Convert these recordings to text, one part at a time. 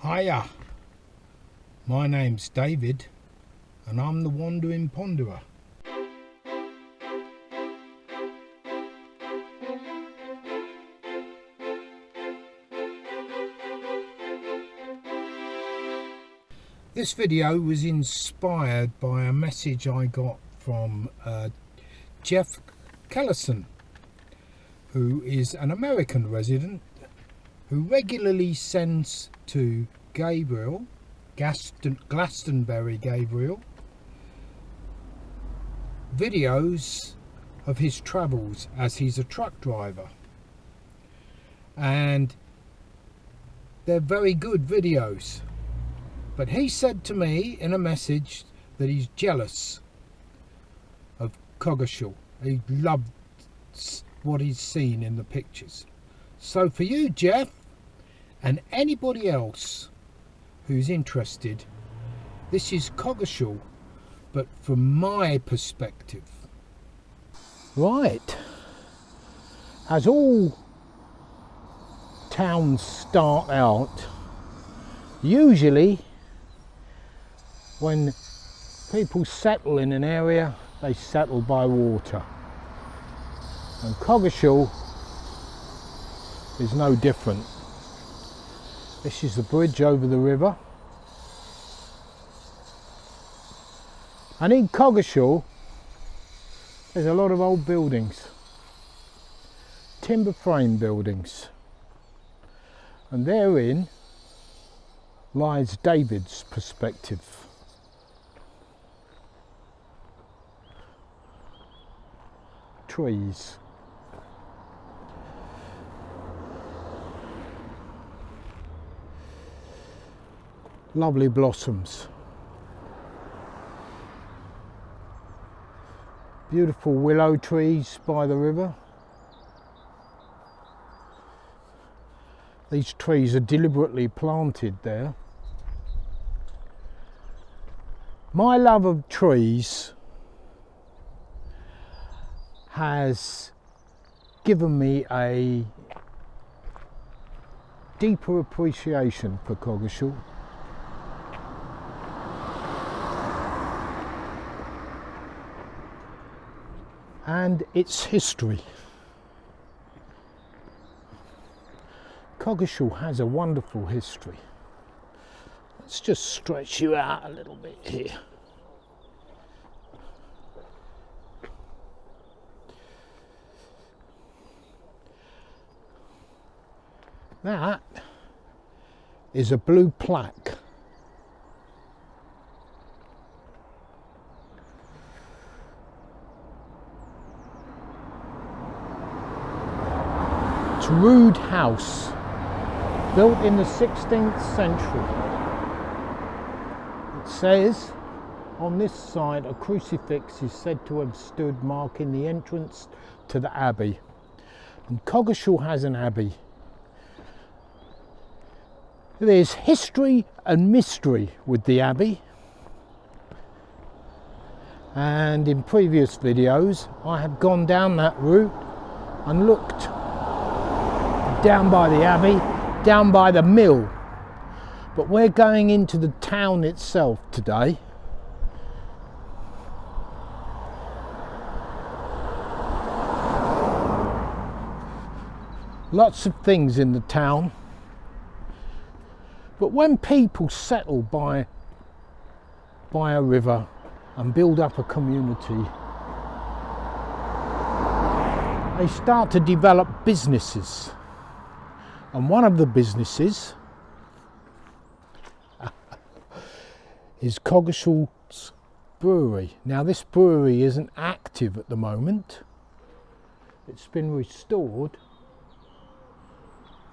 Hiya, my name's David and I'm the Wandering Ponderer. This video was inspired by a message I got from Jeff Kellison, who is an American resident who regularly sends to Gabriel, Glastonbury Gabriel, videos of his travels as he's a truck driver, and they're very good videos. But he said to me in a message that he's jealous of Coggeshall. He loved what he's seen in the pictures. So for you, Jeff, and anybody else who's interested, this is Coggeshall, but from my perspective. Right. As all towns start out, usually when people settle in an area, they settle by water. And Coggeshall is no different. This is the bridge over the river. And in Coggeshall, there's a lot of old buildings, timber frame buildings. And therein lies David's perspective. Trees. Lovely blossoms. Beautiful willow trees by the river. These trees are deliberately planted there. My love of trees has given me a deeper appreciation for Coggeshall. And its history. Coggeshall has a wonderful history. Let's just stretch you out a little bit here. That is a blue plaque. It's Rood House, built in the 16th century. It says on this side a crucifix is said to have stood marking the entrance to the abbey. And Coggeshall has an abbey. There's history and mystery with the abbey. And in previous videos I have gone down that route and looked down by the abbey, down by the mill. But we're going into the town itself today. Lots of things in the town. But when people settle by a river and build up a community, they start to develop businesses. And one of the businesses is Coggeshall's brewery. Now this brewery isn't active at the moment. It's been restored.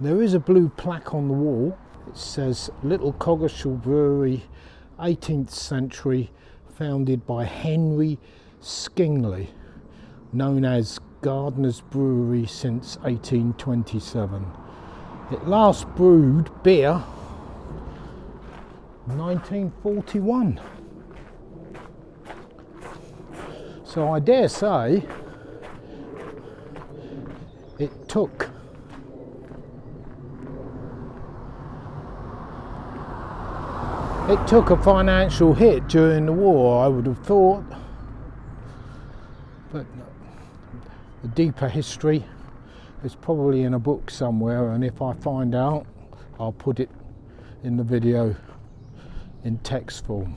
There is a blue plaque on the wall. It says Little Coggeshall Brewery, 18th century, founded by Henry Skingley, known as Gardener's Brewery since 1827. It last brewed beer in 1941. So I dare say it took It took a financial hit during the war, I would have thought, but the deeper history is probably in a book somewhere, and if I find out, I'll put it in the video in text form.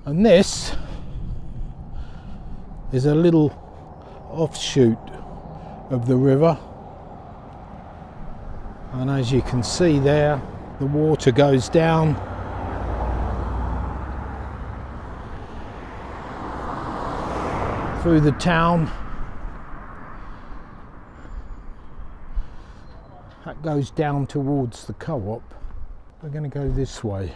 And this is a little offshoot of the river, and as you can see there, the water goes down through the town. That goes down towards the co-op. We're going to go this way.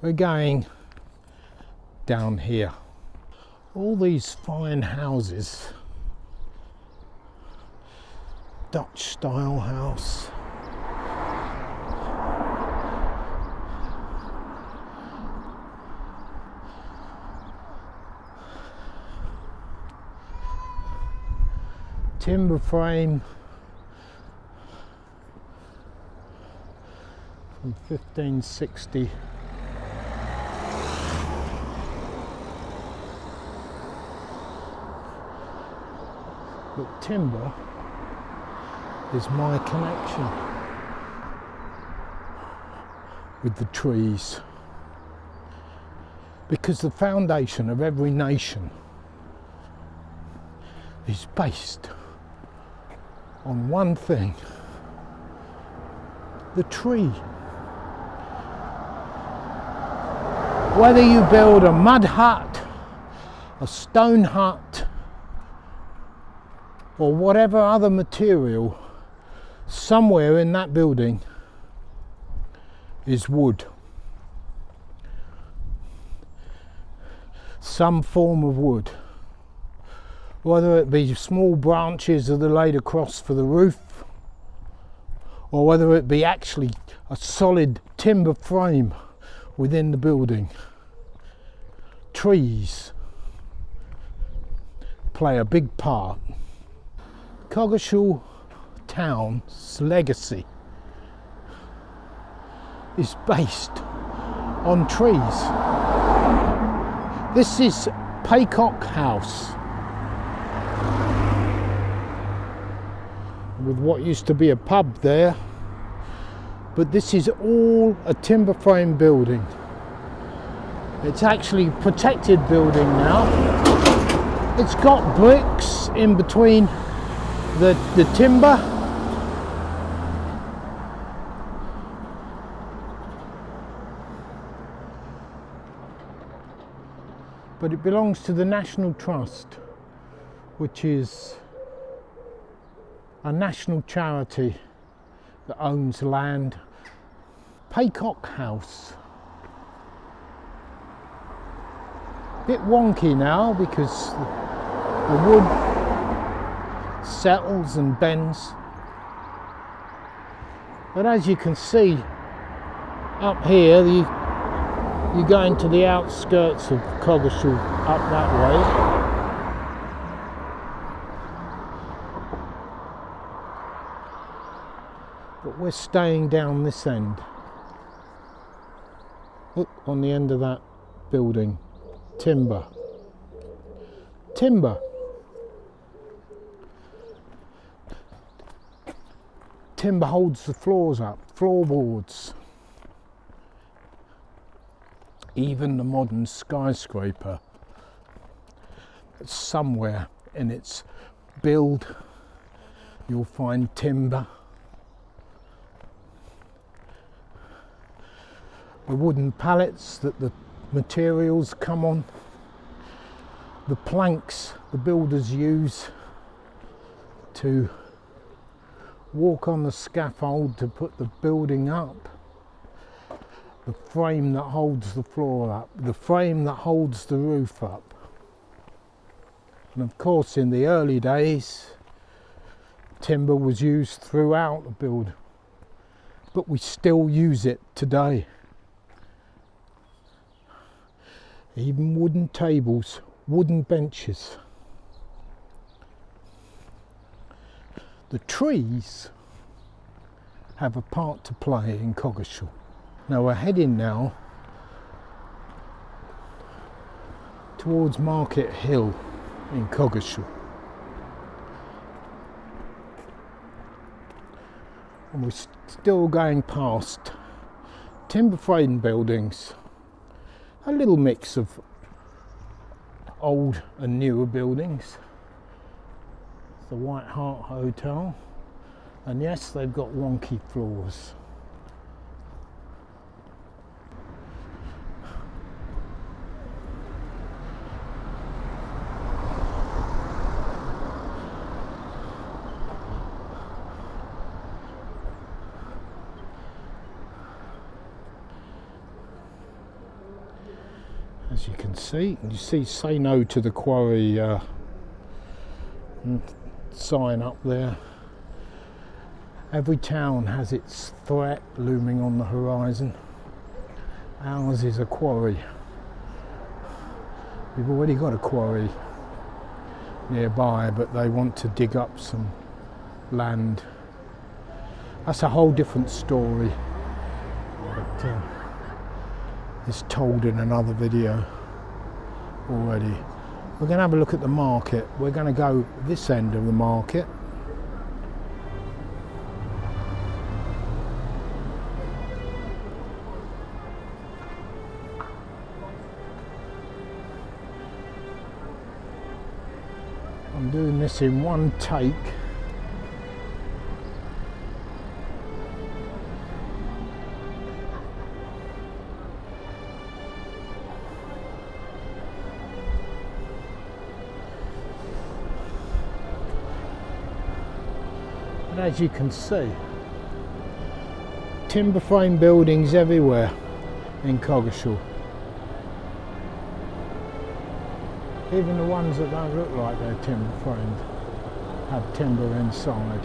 We're going down here. All these fine houses, Dutch style house, timber frame from 1560. But timber is my connection with the trees, because the foundation of every nation is based on one thing: the tree. Whether you build a mud hut, a stone hut, or whatever other material, somewhere in that building is wood. Some form of wood. Whether it be small branches that are laid across for the roof, or whether it be actually a solid timber frame within the building. Trees play a big part. Coggeshall town's legacy is based on trees. This is Paycock House, with what used to be a pub there, but this is all a timber frame building. It's actually a protected building now. It's got bricks in between the timber, but it belongs to the National Trust, which is a national charity that owns land. Paycock House. Bit wonky now because the wood settles and bends, but as you can see up here, you go into the outskirts of Coggeshall up that way. But we're staying down this end. Look, on the end of that building, timber. Timber. Timber holds the floors up, floorboards. Even the modern skyscraper, somewhere in its build, you'll find timber. The wooden pallets that the materials come on, the planks the builders use to walk on the scaffold to put the building up, the frame that holds the floor up, the frame that holds the roof up. And of course, in the early days, timber was used throughout the build, but we still use it today. Even wooden tables, wooden benches. The trees have a part to play in Coggeshall. Now we're heading now towards Market Hill in Coggeshall. And we're still going past timber frame buildings, a little mix of old and newer buildings. The White Hart Hotel, and yes, they've got wonky floors. As you can see, say no to the quarry sign up there. Every town has its threat looming on the horizon. Ours is a quarry. We've already got a quarry nearby, but they want to dig up some land. That's a whole different story, but it's told in another video already. We're going to have a look at the market. We're going to go this end of the market. I'm doing this in one take. As you can see, timber frame buildings everywhere in Coggeshall. Even the ones that don't look like they're timber framed have timber inside.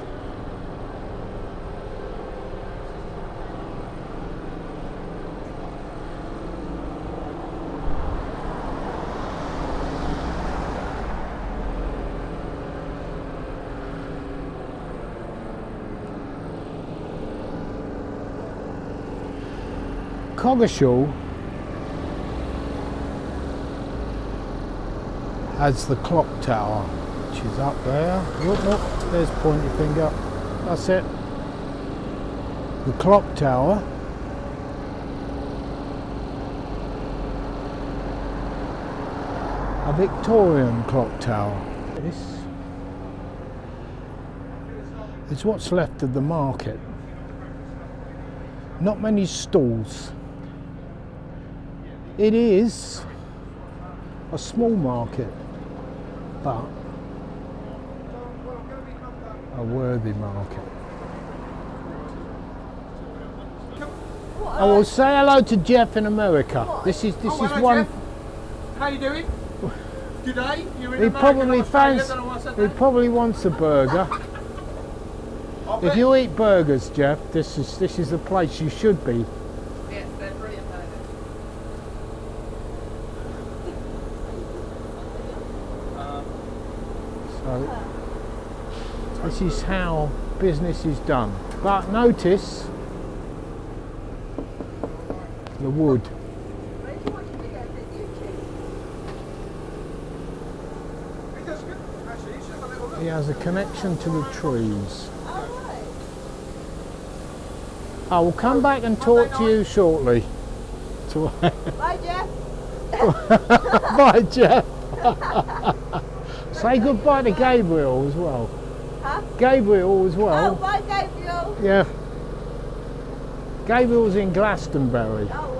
Coggeshall has the clock tower, which is up there. Look, there's point your finger. That's it. The clock tower. A Victorian clock tower. This is what's left of the market. Not many stalls. It is a small market, but a worthy market. I will say hello to Jeff in America. This is one. Jeff. How you doing? Good day. You're in He America, probably wants a burger. If you eat burgers, Jeff, this is the place you should be. Yes, they're brilliant burgers. So this is how business is done. But notice the wood. He has a connection to the trees. I will come back and talk to you shortly. Bye, Jeff. Bye, Jeff. Say goodbye to Gabriel as well. Huh? Gabriel as well. Oh, bye, Gabriel. Yeah. Gabriel's in Glastonbury. Oh,